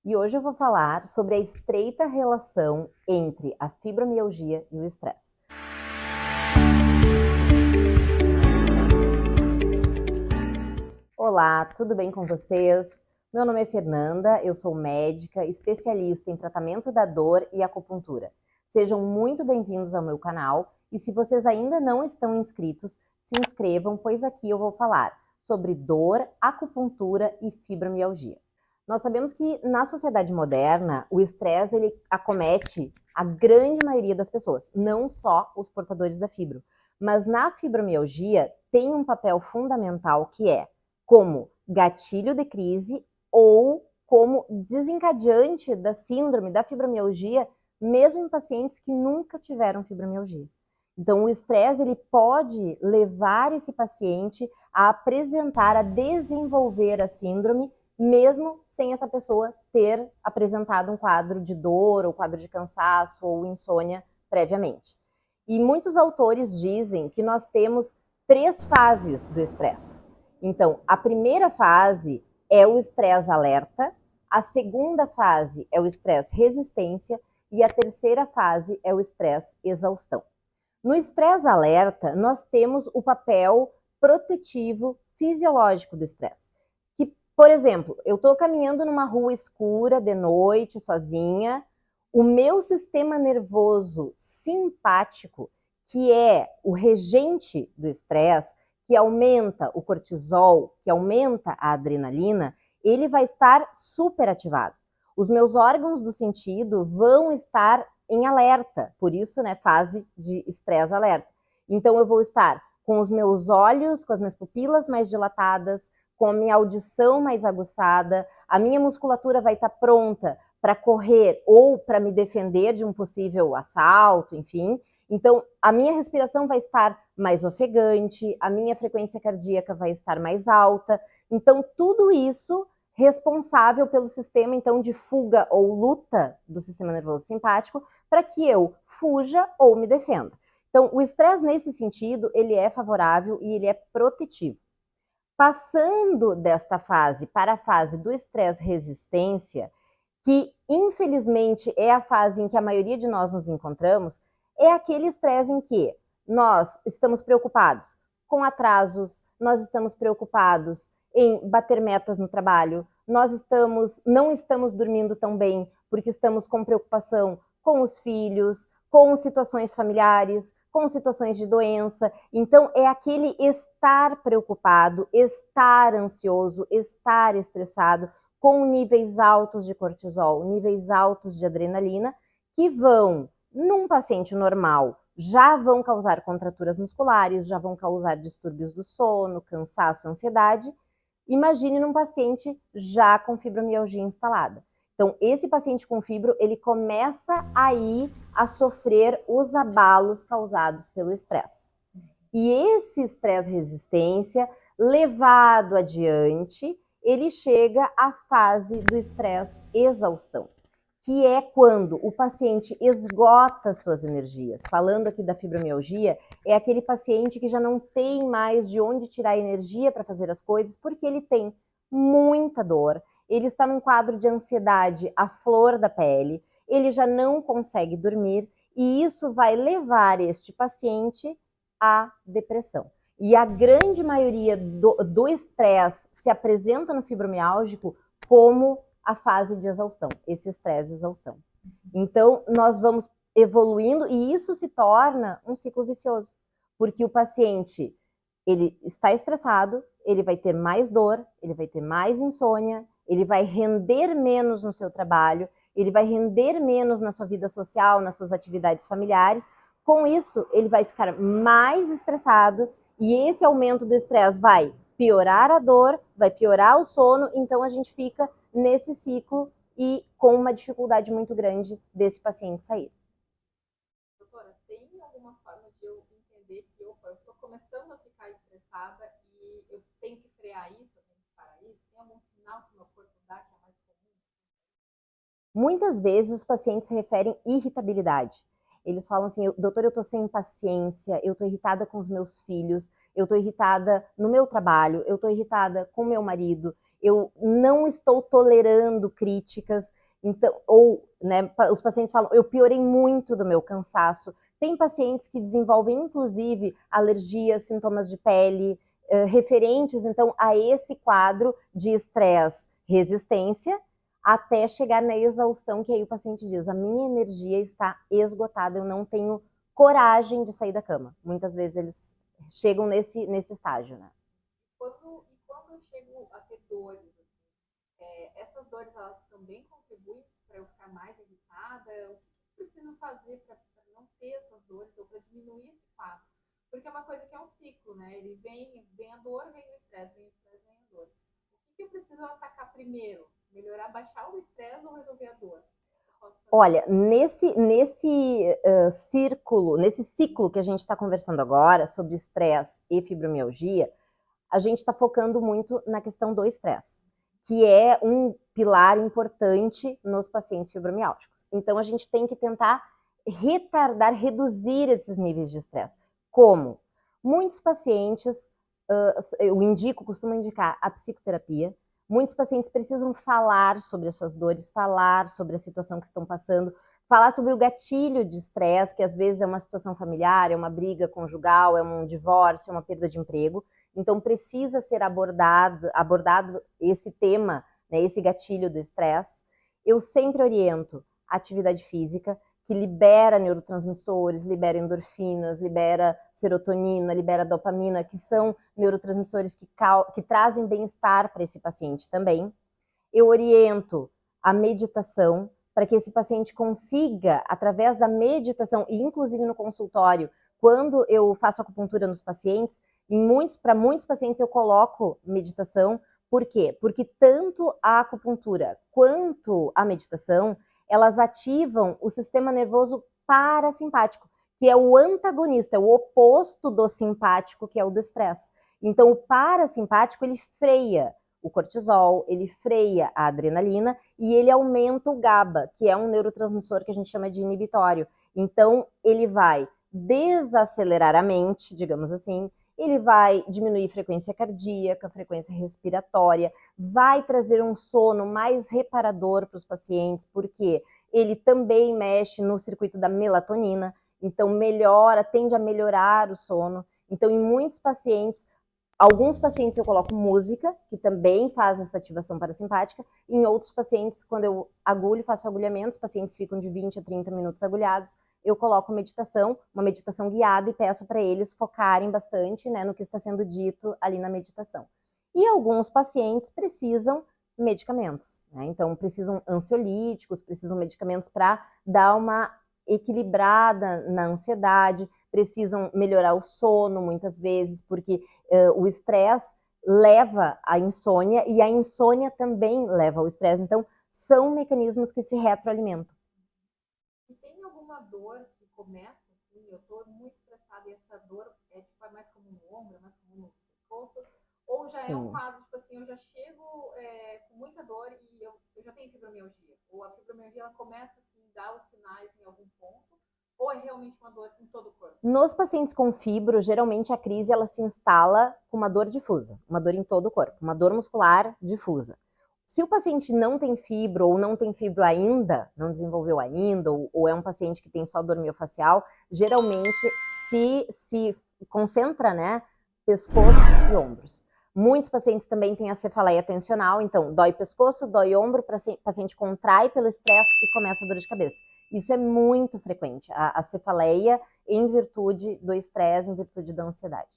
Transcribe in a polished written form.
E hoje eu vou falar sobre a estreita relação entre a fibromialgia e o estresse. Olá, tudo bem com vocês? Meu nome é Fernanda, eu sou médica, especialista em tratamento da dor e acupuntura. Sejam muito bem-vindos ao meu canal e se vocês ainda não estão inscritos, se inscrevam, pois aqui eu vou falar sobre dor, acupuntura e fibromialgia. Nós sabemos que na sociedade moderna, o estresse ele acomete a grande maioria das pessoas, não só os portadores da fibro. Mas na fibromialgia tem um papel fundamental que é como gatilho de crise ou como desencadeante da síndrome da fibromialgia, mesmo em pacientes que nunca tiveram fibromialgia. Então, o estresse ele pode levar esse paciente a apresentar, a desenvolver a síndrome, mesmo sem essa pessoa ter apresentado um quadro de dor, ou quadro de cansaço, ou insônia previamente. E muitos autores dizem que nós temos 3 fases do estresse. Então, a primeira fase é o estresse alerta, a segunda fase é o estresse resistência e a terceira fase é o estresse exaustão. No estresse alerta, nós temos o papel protetivo fisiológico do estresse. Que, por exemplo, eu estou caminhando numa rua escura de noite, sozinha, o meu sistema nervoso simpático, que é o regente do estresse, que aumenta o cortisol, que aumenta a adrenalina, ele vai estar superativado. Os meus órgãos do sentido vão estar em alerta, por isso, né, fase de estresse alerta. Então eu vou estar com os meus olhos, com as minhas pupilas mais dilatadas, com a minha audição mais aguçada, a minha musculatura vai estar pronta para correr ou para me defender de um possível assalto, enfim. Então, a minha respiração vai estar mais ofegante, a minha frequência cardíaca vai estar mais alta. Então, tudo isso responsável pelo sistema, então, de fuga ou luta do sistema nervoso simpático para que eu fuja ou me defenda. Então, o estresse, nesse sentido, ele é favorável e ele é protetivo. Passando desta fase para a fase do estresse resistência, que infelizmente é a fase em que a maioria de nós nos encontramos, é aquele estresse em que nós estamos preocupados com atrasos, nós estamos preocupados em bater metas no trabalho, nós não estamos dormindo tão bem porque estamos com preocupação com os filhos, com situações familiares, com situações de doença. Então, é aquele estar preocupado, estar ansioso, estar estressado, com níveis altos de cortisol, níveis altos de adrenalina, que vão, num paciente normal, já vão causar contraturas musculares, já vão causar distúrbios do sono, cansaço, ansiedade. Imagine num paciente já com fibromialgia instalada. Então, esse paciente com fibro, ele começa aí a sofrer os abalos causados pelo estresse. E esse estresse resistência, levado adiante, ele chega à fase do estresse exaustão, que é quando o paciente esgota suas energias. Falando aqui da fibromialgia, é aquele paciente que já não tem mais de onde tirar energia para fazer as coisas, porque ele tem muita dor, ele está num quadro de ansiedade à flor da pele, ele já não consegue dormir, e isso vai levar este paciente à depressão. E a grande maioria do estresse se apresenta no fibromialgico como a fase de exaustão, esse estresse exaustão. Então, nós vamos evoluindo e isso se torna um ciclo vicioso, porque o paciente, ele está estressado, ele vai ter mais dor, ele vai ter mais insônia, ele vai render menos no seu trabalho, ele vai render menos na sua vida social, nas suas atividades familiares. Com isso, ele vai ficar mais estressado e esse aumento do estresse vai piorar a dor, vai piorar o sono, então a gente fica nesse ciclo e com uma dificuldade muito grande desse paciente sair. Doutora, tem alguma forma de eu entender que eu estou começando a ficar estressada e eu tenho que frear isso, eu tenho que parar isso? Tem algum sinal que o meu corpo dá que é mais comum? Muitas vezes os pacientes referem irritabilidade. Eles falam assim, doutor, eu tô sem paciência, eu tô irritada com os meus filhos, eu tô irritada no meu trabalho, eu tô irritada com meu marido, eu não estou tolerando críticas, então, ou, né, os pacientes falam, eu piorei muito do meu cansaço. Tem pacientes que desenvolvem, inclusive, alergias, sintomas de pele, referentes, então, a esse quadro de estresse, resistência, até chegar na exaustão, que aí o paciente diz, a minha energia está esgotada, eu não tenho coragem de sair da cama. Muitas vezes eles chegam nesse estágio, né? Quando eu chego a ter dores, essas dores, elas também contribuem para eu ficar mais irritada? O que eu preciso fazer para não ter essas dores ou para diminuir esse quadro? Porque é uma coisa que é um ciclo, né? Ele vem a dor, vem o estresse, vem o estresse, vem a dor. O que eu preciso atacar primeiro? Melhorar, baixar o estresse ou resolver a dor? Olha, nesse ciclo que a gente está conversando agora, sobre estresse e fibromialgia, a gente está focando muito na questão do estresse, que é um pilar importante nos pacientes fibromialgicos. Então, a gente tem que tentar retardar, reduzir esses níveis de estresse. Como? Muitos pacientes, costumo indicar a psicoterapia. Muitos pacientes precisam falar sobre as suas dores, falar sobre a situação que estão passando, falar sobre o gatilho de estresse, que às vezes é uma situação familiar, é uma briga conjugal, é um divórcio, é uma perda de emprego. Então, precisa ser abordado esse tema, né, esse gatilho do estresse. Eu sempre oriento a atividade física, que libera neurotransmissores, libera endorfinas, libera serotonina, libera dopamina, que são neurotransmissores que trazem bem-estar para esse paciente também. Eu oriento a meditação, para que esse paciente consiga, através da meditação, e inclusive no consultório, quando eu faço acupuntura nos pacientes, para muitos pacientes eu coloco meditação. Por quê? Porque tanto a acupuntura quanto a meditação, elas ativam o sistema nervoso parasimpático, que é o antagonista, é o oposto do simpático, que é o do estresse. Então, o parasimpático, ele freia o cortisol, ele freia a adrenalina e ele aumenta o GABA, que é um neurotransmissor que a gente chama de inibitório. Então, ele vai desacelerar a mente, digamos assim, ele vai diminuir frequência cardíaca, frequência respiratória, vai trazer um sono mais reparador para os pacientes, porque ele também mexe no circuito da melatonina, então tende a melhorar o sono. Então, em muitos pacientes, alguns pacientes eu coloco música, que também faz essa ativação parasimpática. Em outros pacientes, quando eu faço agulhamento, os pacientes ficam de 20 a 30 minutos agulhados, eu coloco meditação, uma meditação guiada, e peço para eles focarem bastante, né, no que está sendo dito ali na meditação. E alguns pacientes precisam medicamentos, né? Então precisam ansiolíticos, precisam medicamentos para dar uma equilibrada na ansiedade, precisam melhorar o sono muitas vezes, porque o estresse leva à insônia e a insônia também leva ao estresse. Então, são mecanismos que se retroalimentam. E tem alguma dor que começa assim, eu tô muito estressada e essa dor é mais como no ombro, é mais como no pescoço, ou já Sim. é um quadro, tipo assim, eu já chego com muita dor e eu já tenho fibromialgia, ou a fibromialgia ela começa assim, dá os sinais em algum ponto, ou é realmente uma dor em todo o corpo? Nos pacientes com fibro, geralmente a crise ela se instala com uma dor difusa, uma dor em todo o corpo, uma dor muscular difusa. Se o paciente não tem fibro ou não tem fibro ainda, não desenvolveu ainda, ou é um paciente que tem só dor miofascial, geralmente se concentra, né, pescoço e ombros. Muitos pacientes também têm a cefaleia tensional, então dói pescoço, dói ombro, o paciente contrai pelo estresse e começa a dor de cabeça. Isso é muito frequente, a cefaleia em virtude do estresse, em virtude da ansiedade.